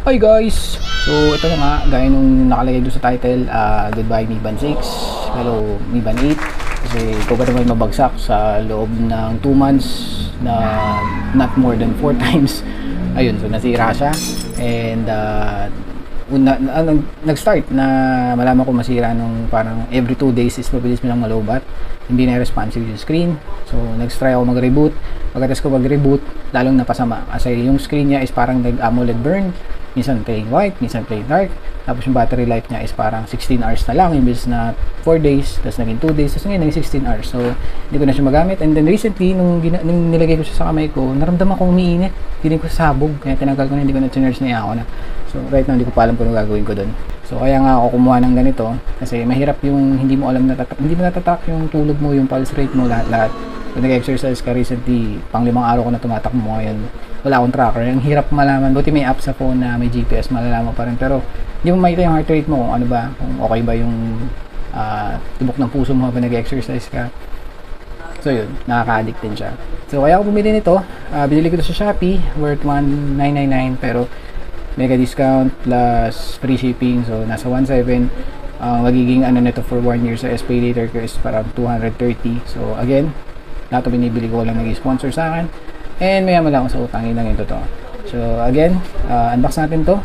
Hi guys! So ito na nga, gaya nung nakalagay doon sa title, goodbye Mi Band 6, hello Mi Band 8. Kasi ito ba naman mabagsak sa loob ng 2 months na not more than 4 times. Ayun, so nasira siya. And nag-start na malaman ko masira nung parang every 2 days is mabilis mo lang malobat. Hindi na responsive yung screen. So nag-try ako mag-reboot. Pagkatapos ko mag-reboot, lalong napasama. Kasi yung screen niya is parang nag-AMOLED burn. Minsan plain white, minsan plain dark. Tapos yung battery life niya is parang 16 hours na lang, imbes na 4 days, tapos naging 2 days, tapos ngayon naging 16 hours. So hindi ko na siya magamit. And then recently, nung nilagay ko siya sa kamay ko, naramdaman kong umiinit. Hindi ko sabog, kaya tinagal ko na, hindi ko na chinurse na ako na. So right now, hindi ko pa alam kung ano gagawin ko doon. So kaya nga ako kumuha ng ganito, kasi mahirap yung hindi mo alam hindi mo natatak yung tulog mo, yung pulse rate mo, lahat. Kung nag-exercise ka recently, pang 5 araw ko na tumatakbo mo ngayon, wala akong tracker. Ang hirap malaman. Buti may app sa phone na may GPS, malalaman pa rin. Pero hindi mo makita yung heart rate mo, kung ano ba, kung okay ba yung tibok ng puso mo habang nag-exercise ka. So yun, nakaka-addict din siya. So kaya ako bumili nito. Binili ko ito sa Shopee, worth 1,999, pero mega discount plus free shipping. So nasa 1,700. Magiging ano nito for 1 year sa SPay later ko is parang 230. So again, lahat ito binibili ko, lang nag-sponsor sa akin. And maya lang ako sa utangin lang ito to. So again, unbox natin to.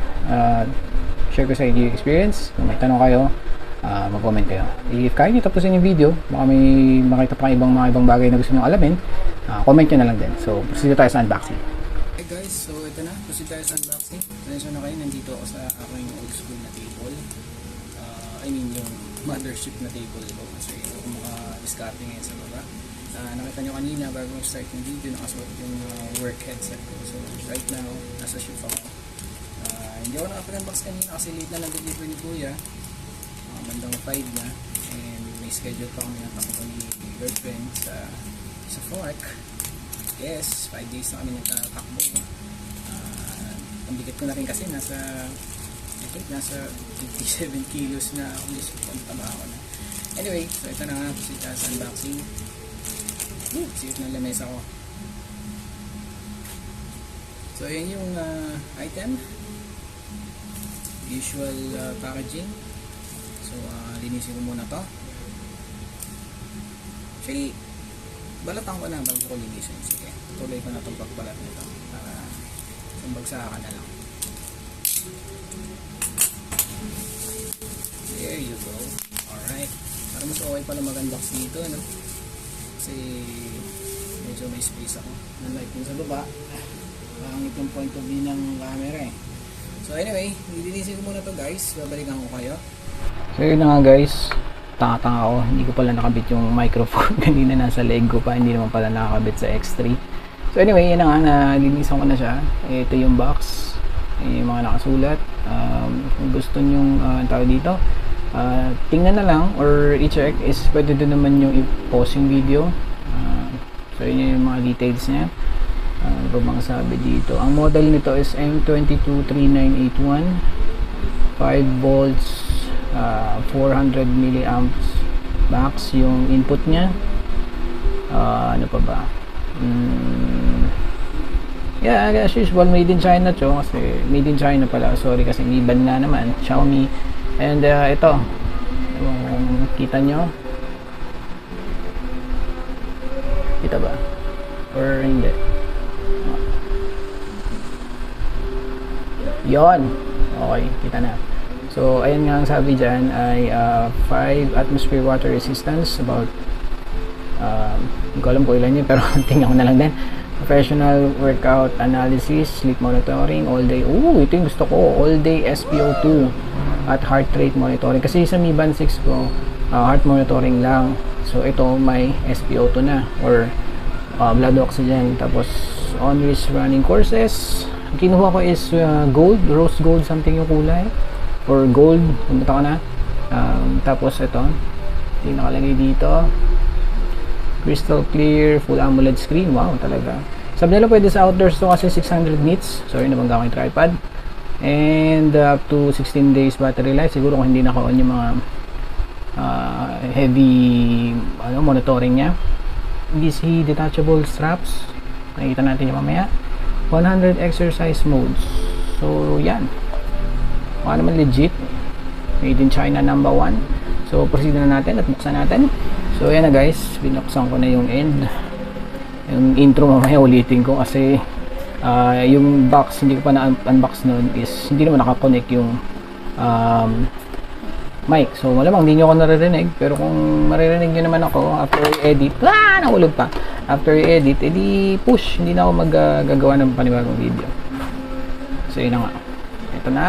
Share ko sa inyo yung experience. Kung may tanong kayo, mag-comment kayo. If kaya nyo tapusin yung video, baka may makita pa mga ibang bagay na gusto nyo alamin, comment nyo na lang din. So proceed tayo sa unboxing. Hey guys, so ito na, proceed tayo sa unboxing. Atensyon na kayo, nandito ako sa aking old school na table. I mean yung mothership na table ko. So ito kung maka-discarte ngayon sa baba. Nakita nyo kanina bago mag-start yung video, nakasuot yung work headset ko. So right now, nasa ship ako. Hindi ako nakapag-unbox kanina kasi late na nag-deliver ni Kuya. Bandang 5 na. And may schedule pa kami ng takbo ni girlfriend sa Fork. Yes, 5 days na kami nagtatakbo. Ang bigat ko na rin kasi nasa 57 kilos na ako. Tama ako na. Anyway, so ito na nga sa unboxing. Siyot ng lamesa ko. So yan yung item. Usual packaging. So linisin ko muna to. Actually, balatan ko na bago ko linisin. Sige, tuloy ko na itong pagbalat nito para sumbagsakan na lang. There you go. Alright. Para mas okay pala mag-unbox dito, no? Kasi medyo may space ako. Unlike yung sa baba, pangit yung point of view ng camera eh. So anyway, lilinisin ko muna to guys. Babalikan ko kayo. So yun na nga guys. Tanga-tanga ako. Hindi ko pala nakabit yung microphone. Kanina nasa leg ko pa. Hindi naman pala nakakabit sa X3. So anyway, yun na nga. Nalinisan ko na siya. Ito yung box. Yung mga nakasulat. Kung gusto nyong tawag dito, tingnan na lang or i-check is pwede din naman yung i-pause yung video. So yun yung mga details niya. Ano ba bang sabi dito? Ang model nito is M223981, 5 volts, 400 milliamps max yung input niya. Ano pa ba? Yeah, as usual, made in China to. Kasi made in China pala. Sorry kasi Mi Band nga naman, Xiaomi. And ito, kung kita nyo, kita ba? Or hindi? Yon, okay, kita na. So ayan nga ang sabi dyan ay 5 atmosphere water resistance, about hindi ko alam po ilan yun, pero tingnan ko na lang din. Professional workout analysis, sleep monitoring, all day. Ito yung gusto ko, all day SpO2 at heart rate monitoring. Kasi sa Mi Band 6 ko, heart monitoring lang. So ito may SpO2 na, or blood oxygen. Tapos on risk running courses, kinuha ko is gold, rose gold something yung kulay, or gold, pumunta ka na. Tapos ito yung nakalagay dito, crystal clear full AMOLED screen. Wow, talaga. Sabi nila pwede sa outdoors to kasi 600 nits. Sorry, nabangga ko yung tripod. And up to 16 days battery life. Siguro kung hindi naka-on yung mga heavy monitoring nya. DC detachable straps, nakikita natin yung mamaya. 100 exercise modes. So yan, Mukha naman legit. Made in China #1. So proceed na natin at buksan natin. So ayan na guys, binuksan ko na yung end. Yung intro mamaya ulitin ko kasi yung box hindi ko pa na-unbox noon is hindi naman nakakonect yung mic. So malamang hindi nyo ako naririnig, pero kung maririnig nyo naman ako after i-edit, nahulog pa. After i-edit, edi push, hindi na ako maggagawa ng panibagong video. So yun na nga. Ito na.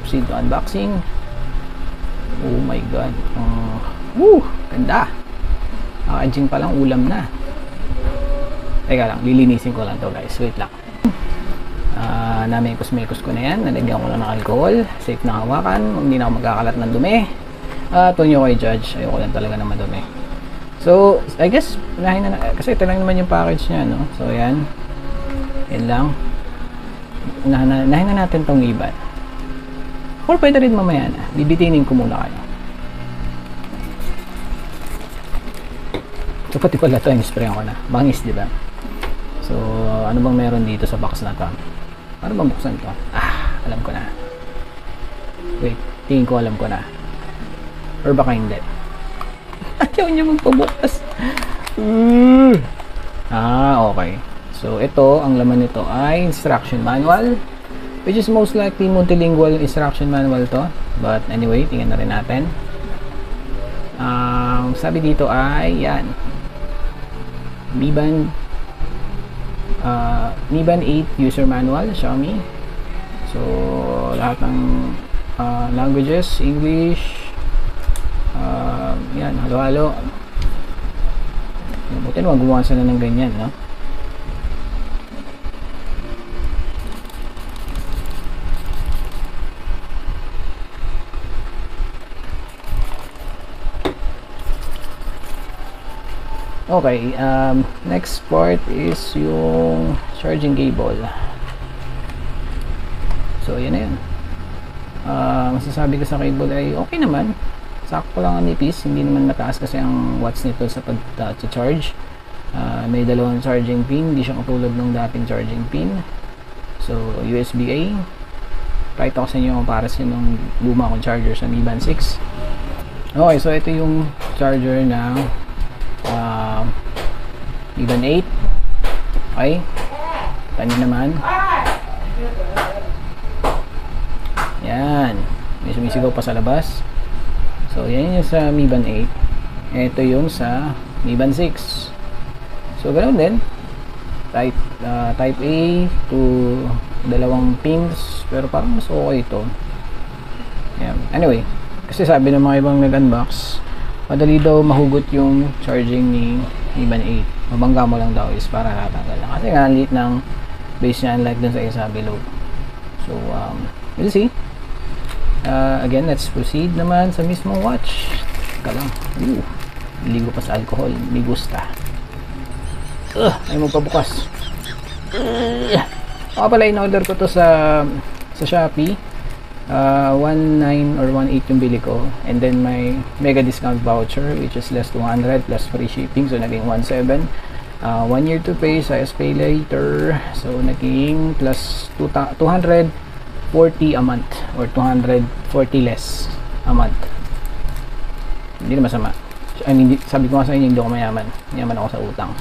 Proceed to unboxing. Oh my god. Woo! Ganda. Packaging pa lang, ulam na. Teka lang, lilinisin ko lang to guys. Wait lang. Namekos-mekos ko na yan. Nalagyan ko na ng alcohol. Safe na hawakan. Hindi na ako magkakalat ng dumi. Ito nyo kayo judge. Ayoko lang talaga ng madumi. So, I guess, unahin na, kasi ito lang naman yung package niya, no? So, yan. Yan lang. Unahin na natin tong iban. Or pwede rin mamaya na. Bibitinin ko muna kayo. So, pati pala ito, in-sprayan ko na. Bangis, di ba? So, ano bang meron dito sa box na to? Ano bang buksan to? Alam ko na. Wait, tingin ko alam ko na. Or baka hindi. Ayaw niya magpabukas. Okay. So, ito, ang laman nito ay instruction manual. Which is most likely multilingual instruction manual to. But anyway, tingnan na rin natin. Sabi dito ay, yan. Mi Band 8 user manual, Xiaomi. So, lahat ng languages, English, yan, halo-halo. Buti naman gumawa sila ng ganyan, no? Okay, next part is yung charging cable. So, yan na yun. Masasabi ko sa cable ay okay naman. Sakto lang ang nipis. Hindi naman mataas kasi ang watts nito sa pag-charge. May dalawang charging pin. Hindi siya katulad ng dating charging pin. So, USB-A. Pakita ko sa inyo comparison ng luma kong charger sa Mi Band 6. Okay, so ito yung charger na Mi Band 8. Okay, tanya naman. Yan, may sumisigaw pa sa labas. So yan yung sa Mi Band 8. Ito yung sa Mi Band 6. So ganoon din, type A to dalawang pins, pero parang mas okay ito. Yan. Anyway, kasi sabi ng mga ibang nag-unbox, madali daw mahugot yung charging ni Mi Band 8. Mabangga mo lang daw is para tatanggal lang. Kasi nga, liit ng base niya unlike dun sa isa below. So, we'll see. Again, let's proceed naman sa mismong watch. Teka lang. Ligo pa sa alcohol. May gusta. Ay magpabukas. Pala, in-order ko to sa Shopee. 1.9 or 1.8 yung bili ko, and then my mega discount voucher which is less 200 plus free shipping, so naging 1.7. 1 year to pay, size pay later, so naging plus 240 a month or 240 less a month. Hindi na masama. I mean, sabi ko nga sa inyo, hindi ako mayaman ako sa utang,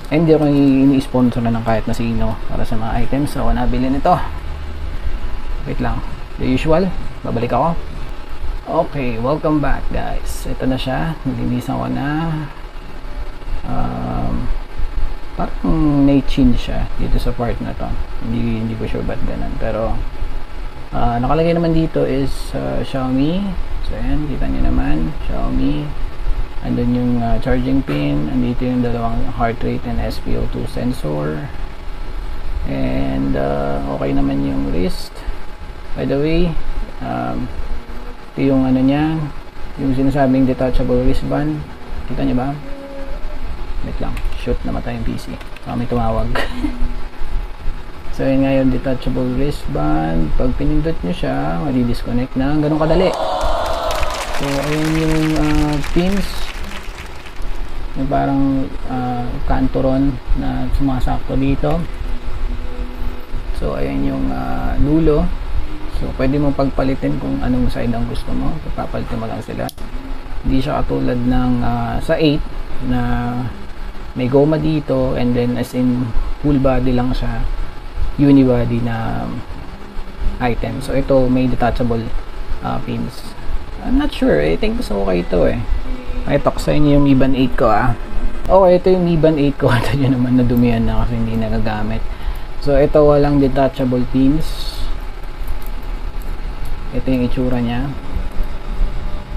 and hindi ako ini-sponsor na ng kahit na sino para sa mga items. So nabili nito. Wait lang, the usual, babalik ako. Okay, welcome back guys. Ito na siya, nilinisan ko na. Parang na-change siya dito sa part na to. Hindi ko sure ba't ganun, pero nakalagay naman dito is Xiaomi. So ayan, kita nyo naman, Xiaomi. Andun yung charging pin, andito yung dalawang heart rate and SpO2 sensor, and okay naman yung wrist. By the way, ito yung ano niya, yung sinasabing detachable wristband. Kita niyo ba? Wait lang, shoot, namatay yung PC. May tumawag. So yun nga yung detachable wristband. Pag pinindot nyo siya, madi-disconnect na. Ganun kadali. So ayun yung pins, yung parang kantoron na sumasakto dito. So ayun yung dulo. So, pwede mo pagpalitin kung anong side ang gusto mo. Papalitin mo lang sila. Hindi siya katulad ng sa 8 na may goma dito and then as in full body lang siya, unibody na item. So, ito may detachable pins. I'm not sure. I think mas okay ito eh. Ito ko sa inyo yung Mi Band 8 ko Okay, ito yung Mi Band 8 ko. Ito nyo naman nadumihan na kasi hindi nagagamit. So, ito walang detachable pins. Ito yung itsura niya.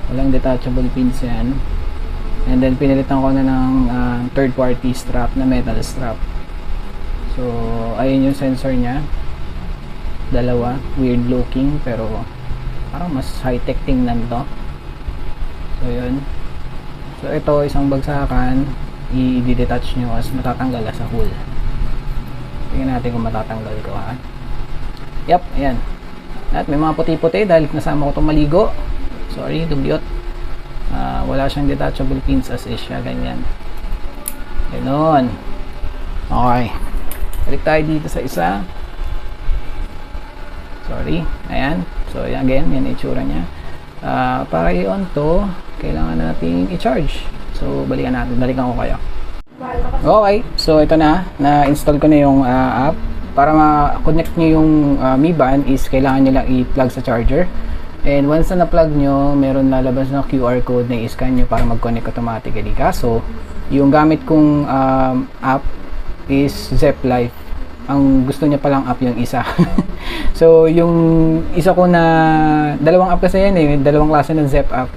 Walang detachable pins yan. And then, pinalitan ko na ng third party strap na metal strap. So, ayun yung sensor niya. Dalawa. Weird looking pero parang mas high-tech tingnan to. So, yun. So, ito isang bagsakan. I-detach nyo as matatanggal sa hole. Tingnan natin kung matatanggal ko Yep, ayan. At may mga puti-puti dahil nasama ko itong maligo. Sorry, dugyot. Wala siyang detachable pins as is siya, ganyan. Ganon. Okay. Balik tayo dito sa isa. Sorry. Ayan. So, again, yan itsura niya. Para i-on to, kailangan natin i-charge. So, balikan ko kayo. Okay. So, ito na. Na-install ko na yung app. Para ma-connect nyo yung Mi Band is kailangan nyo lang i-plug sa charger. And once na na-plug nyo, meron lalabas na QR code na i-scan nyo para mag-connect automatically. Kaso, yung gamit kong app is Zep Life. Ang gusto niya palang app yung isa. So, yung isa ko na, dalawang app kasi yan dalawang klase ng Zep app.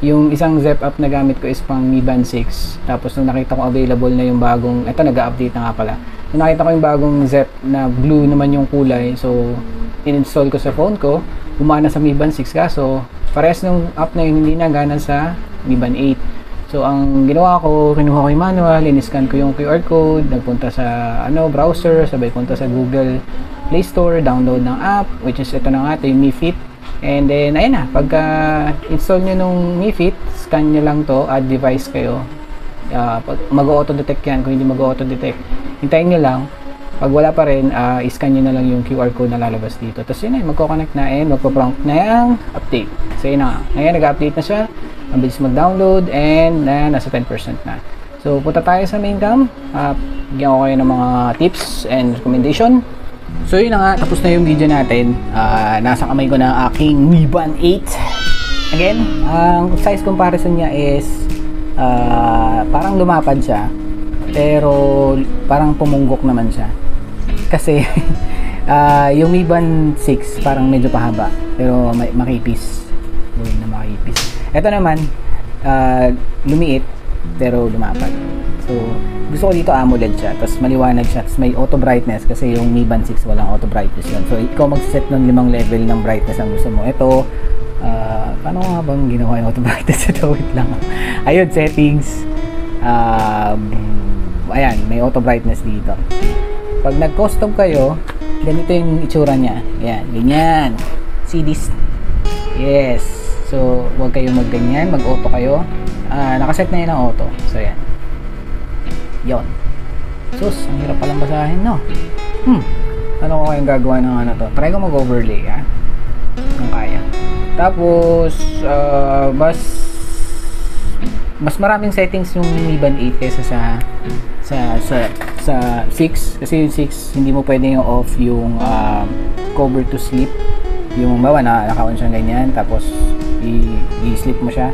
Yung isang Zep app na gamit ko is pang Mi Band 6. Tapos nung nakita ko available na yung bagong, ito nag-update na nga pala. Nung nakita ko yung bagong Zep na blue naman yung kulay, so in-install ko sa phone ko, umana sa Mi Band 6 kaso parehas ng app na yun hindi na gana sa Mi Band 8. So ang ginawa ko, kinuha ko yung manual, in-scan ko yung QR code, nagpunta sa browser, sabay punta sa Google Play Store, download ng app, which is ito na nga, ito yung Mi Fit. And then ayun na, pagka install nyo nung Mi Fit, scan nyo lang to, add device kayo. Mag-auto-detect yan. Kung hindi mag-auto-detect, hintayin nyo lang. Pag wala pa rin, i-scan nyo na lang yung QR code na lalabas dito. Tapos yun na, magko-connect na and magpo-prompt na yung update. So yun na nga. Ngayon, nag-update na siya. Ang bilis mag-download and nasa 10% na. So punta tayo sa main cam. Bigyan ko kayo ng mga tips and recommendation. So yun na nga, tapos na yung video natin. Nasa kamay ko na ang aking Mi Band 8. Again, ang size comparison niya is parang lumapad siya. Pero parang pumunggok naman siya. Kasi yung Mi Band 6 parang medyo pahaba. Pero makipis. Buhin na makipis. Ito naman, lumiit pero lumapad. So, gusto ko dito AMOLED siya. Tapos maliwanag siya. Tapos may auto brightness kasi yung Mi Band 6 walang auto brightness yun. So, ikaw mag-set ng 5 level ng brightness ang gusto mo. Ito, paano nga bang ginawa yung auto brightness? Ito, wait lang. Ayun, settings. Ayan, may auto brightness dito. Pag nag-custom kayo, ganito yung itsura niya. Ayan, ganyan. See this? Yes. So, huwag kayong mag-ganyan. Mag-auto kayo. Nakaset na yun ang auto. So, ayan. Yon. Sus, ang hirap palang basahin, no? Ano ko kayong gagawa ng to? Try ko mag-overlay, kung kaya. Tapos, mas maraming settings yung Mi Band 8 kaysa sa 6. Kasi yung 6, hindi mo pwede yung off yung cover to sleep. Yung bawa na naka-on siya ganyan. Tapos, i-sleep mo siya.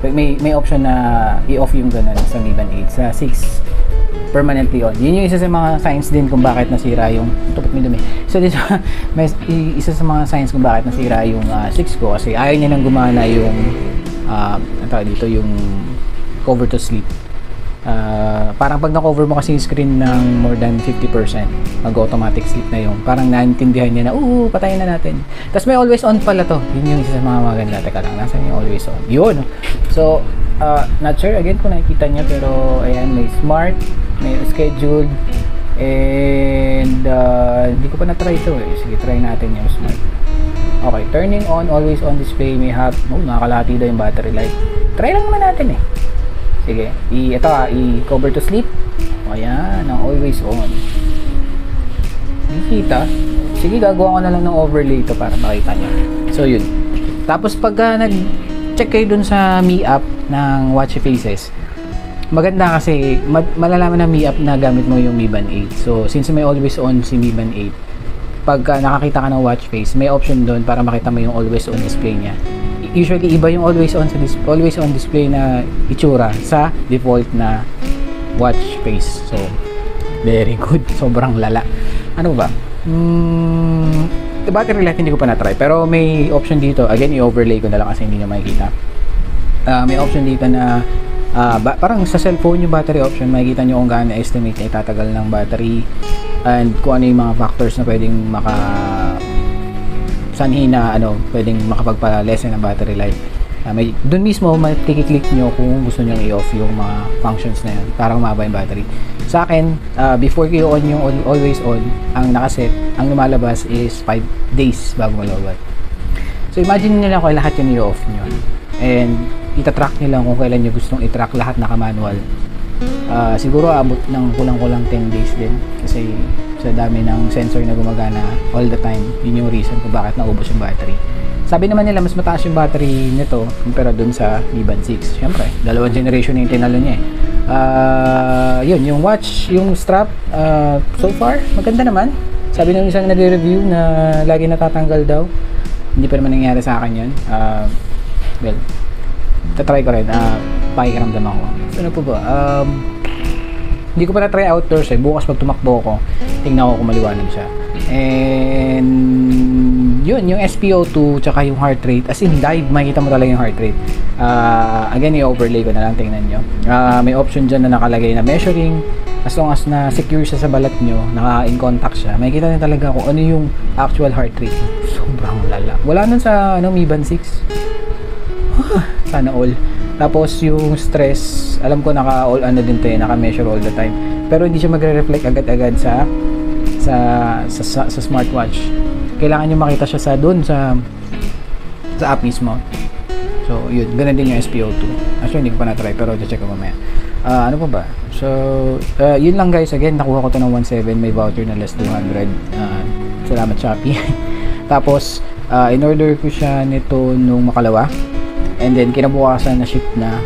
May option na i-off yung ganun sa Mi Band 8. Sa 6, permanently on. Yun yung isa sa mga signs din kung bakit nasira yung tupok may dumi. So dito, may isa sa mga signs kung bakit nasira yung 6 ko kasi ayaw niya nang gumana yung dito yung cover to sleep. Parang pag na-cover mo kasi yung screen ng more than 50%, mag-automatic sleep na yung parang naintindihan niya na, patayin na natin. Tapos may always on pala to. Yun yung isa sa mga maganda. Teka lang, nasa yung always on. Yun. So, not sure again kung nakikita niya pero ayan, may smart, may scheduled, and hindi ko pa na-try ito Sige, try natin yung smart. Okay, turning on, always on display, may have, nakakalahati daw yung battery life. Try lang naman natin Sige, i-cover to sleep. Ayan, ang always on. Hindi kita. Sige, gagawa ko na lang ng overlay ito para makita nyo. So, yun. Tapos, pagka nag-check kayo dun sa Mi app ng Watch Faces, maganda kasi malalaman ng Mi app na gamit mo yung Mi Band 8. So, since may always on si Mi Band 8, pagka nakakita ka ng watch face, may option doon para makita mo yung always on display niya. Usually, iba yung always on display na itsura sa default na watch face. So, very good. Sobrang lala. Ano ba? Battery life hindi ko pa na-try, pero may option dito. Again, i-overlay ko na lang kasi hindi nyo makikita. May option dito na parang sa cellphone yung battery option, makikita nyo kung gaano estimate na itatagal ng battery and kung ano yung mga factors na pwedeng sanhi na pwedeng makapagpa-lessen ng battery life. Doon mismo makiklik nyo kung gusto nyo i-off yung mga functions na yun para humaba yung battery. Sa akin, before kayo on yung always on, ang nakaset, ang lumalabas is 5 days bago malobat. So imagine nyo lang kung lahat yun i-off nyo and itatrack nyo lang kung kailan nyo gustong i-track lahat naka-manual. Siguro abot ng kulang-kulang 10 days din kasi sa dami ng sensor na gumagana all the time. Yun yung reason kung bakit naubos yung battery. Sabi naman nila mas mataas yung battery nito kumpara dun sa Mi Band 6. Siyempre, dalawang generation na yung tinalo niya eh. Yun, yung watch, yung strap, so far, maganda naman. Sabi ng isang nagre-review na lagi natatanggal daw. Hindi pa naman nangyari sa akin yun. Well, tatry ko rin. Pakikiramdam ako. So, ano po ba? Hindi ko pa na-try outdoors eh. Bukas pag tumakbo ko, tingnan ko kung maliwanag siya. And yun, yung SpO2 tsaka yung heart rate, as in live, makikita mo talaga yung heart rate. Again, i-overlay ko na lang, tingnan nyo. May option dyan na nakalagay na measuring. As long as na secure siya sa balat nyo, naka-in contact siya, makikita nyo talaga kung ano yung actual heart rate. Sobrang lala. Wala nun sa Mi Band 6. Sana all. Tapos yung stress, alam ko naka-all din to eh, naka-measure all the time. Pero hindi siya magre-reflect agad-agad sa smartwatch. Kailangan nyo makita siya sa app mismo. So, yun. Ganun din yung SpO2. Actually, hindi ko pa na-try, pero check ko mamaya. Ano pa ba? So, yun lang guys. Again, nakuha ko to ng 1.7. May voucher na less 200. Salamat Shopee. Tapos, in-order ko siya nito nung makalawa. And then, kinabukasan na ship na.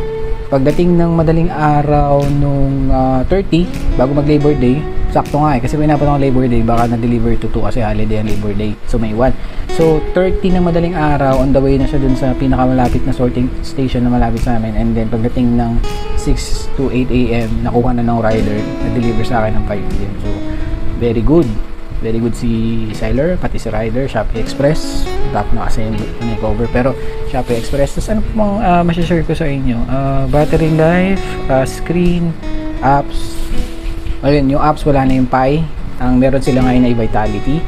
Pagdating ng madaling araw nung 30, bago mag-Labor Day, sakto nga eh, kasi pinapat ng Labor Day, baka na-deliver to 2 kasi holiday ang Labor Day. So, may 1. So, 30 ng madaling araw, on the way na siya dun sa pinakamalapit na sorting station na malapit sa amin. And then, pagdating ng 6 to 8 a.m., nakuha na ng rider, na-deliver sa akin ng 5 p.m. So, very good. Very good si seller, pati si rider, Shopee Express. Tap na kasi yung cover. Pero, Shopee Express. Tapos, ano pong masashare ko sa inyo? Battery life, screen, apps. Ayun, yung apps wala na yung Pi. Ang meron sila ngayon ay Vitality.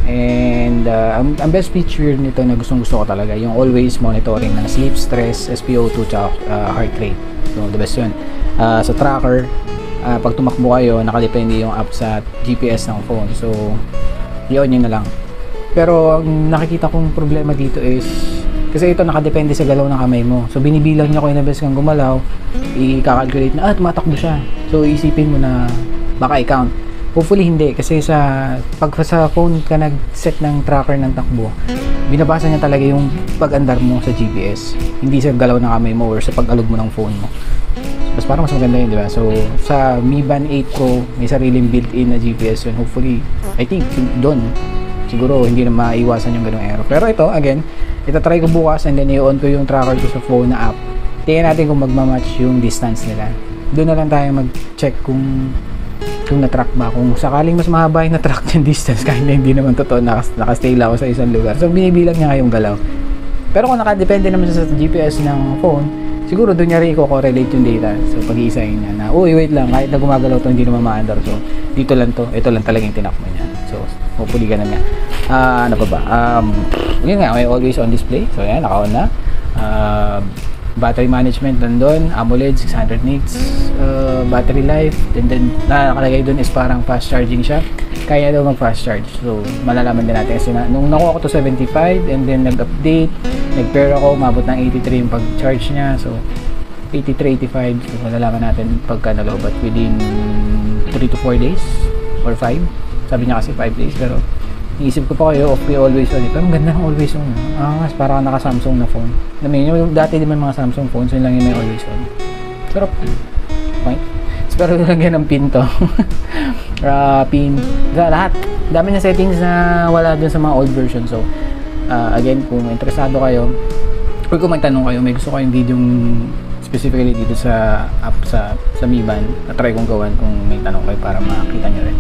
And ang best feature nito na gustong-gusto ko talaga, yung always monitoring ng sleep, stress, SpO2, tsaka heart rate. So, the best yun. Sa tracker, pag tumakbo kayo, nakadepende yung app sa GPS ng phone. So, yun na lang. Pero, ang nakikita kong problema dito is, kasi ito nakadepende sa galaw ng kamay mo. So, binibilang niya kung ilang beses kang gumalaw, i-calculate na, tumatakbo siya. So, isipin mo na baka i-count. Hopefully, hindi. Kasi pag sa phone ka nag-set ng tracker ng takbo, binabasa niya talaga yung pag-andar mo sa GPS. Hindi sa galaw ng kamay mo or sa pag-alog mo ng phone mo. Mas parang mas maganda yun, di ba? So, sa Mi Band 8 Pro, may sariling built-in na GPS yun. Hopefully, I think, doon, siguro, hindi na maiwasan yung ganung error. Pero ito, again, itatry ko bukas and then i-on ko yung tracker ko sa phone na app. Tingnan natin kung magmamatch yung distance nila. Doon na lang tayo mag-check kung na-track ba. Kung sakaling mas mahaba yung na-track yung distance, kahit na hindi naman totoo, nakastay lang ako sa isang lugar. So, binibilang niya ngayong galaw. Pero kung nakadepende naman sa GPS ng phone, siguro doon niya rin i-correlate yung data. So, pag-iisahin niya na, uy, wait lang, kahit na gumagalaw to, hindi naman ma-under. So, dito lang to, ito lang talagang tinakmo niya. So, hopefully ganun nga. Ano pa ba? Yun nga, may always on display. So, yan, naka-on na. Battery management nandun, AMOLED 600 nits, battery life, and then nakalagay dun is parang fast charging siya. Kaya daw mag fast charge. So, malalaman din natin. Kasi nung nakuha ko to 75 and then nag-update, nag-pair ako, umabot ng 83 yung pag-charge niya. So, 83, 85. So, malalaman natin pagka nalobat within 3 to 4 days or 5. Sabi niya kasi 5 days, pero iisip ko pa kayo, off kayo always on. Pero ang ganda ng always on. Angas, parang naka-Samsung na phone. I mean, yung dati din may mga Samsung phones, yun lang yung may always on. Pero, point. Pero lagyan ng pin to. Pin. Lahat. Dami na settings na wala dun sa mga old version. So, again, kung interesado kayo, or kung may tanong kayo, may gusto kayong video specifically dito sa app sa Mi Band, na-try kong gawan kung may tanong kayo para makita nyo rin.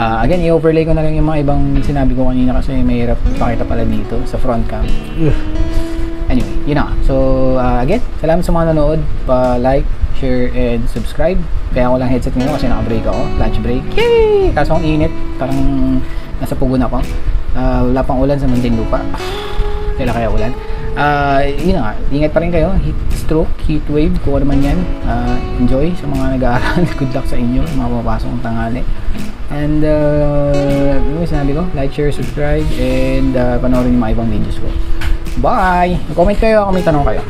Again, i-overlay ko na lang yung mga ibang sinabi ko kanina kasi mahirap ipakita pala dito sa front cam. Anyway, yun na nga. So, again, salamat sa mga nanood. Pa-like, share, and subscribe. Kaya ako lang headset ngayon kasi naka-break ako. Lunch break. Yay! Kaso ang init. Parang nasa pugon ako. Wala pang ulan sa Muntinlupa. Kailan kaya ulan? Yun na nga. Ingat pa rin kayo. Heat stroke, heat wave, kung ano man yan. Enjoy sa mga nag-aaral. Good luck sa inyo. Mga papasok ng tanghali. And, ano sinabi ko? Like, share, subscribe, and panoorin yung mga ibang videos ko. Bye! Comment kayo kung may tanong kayo.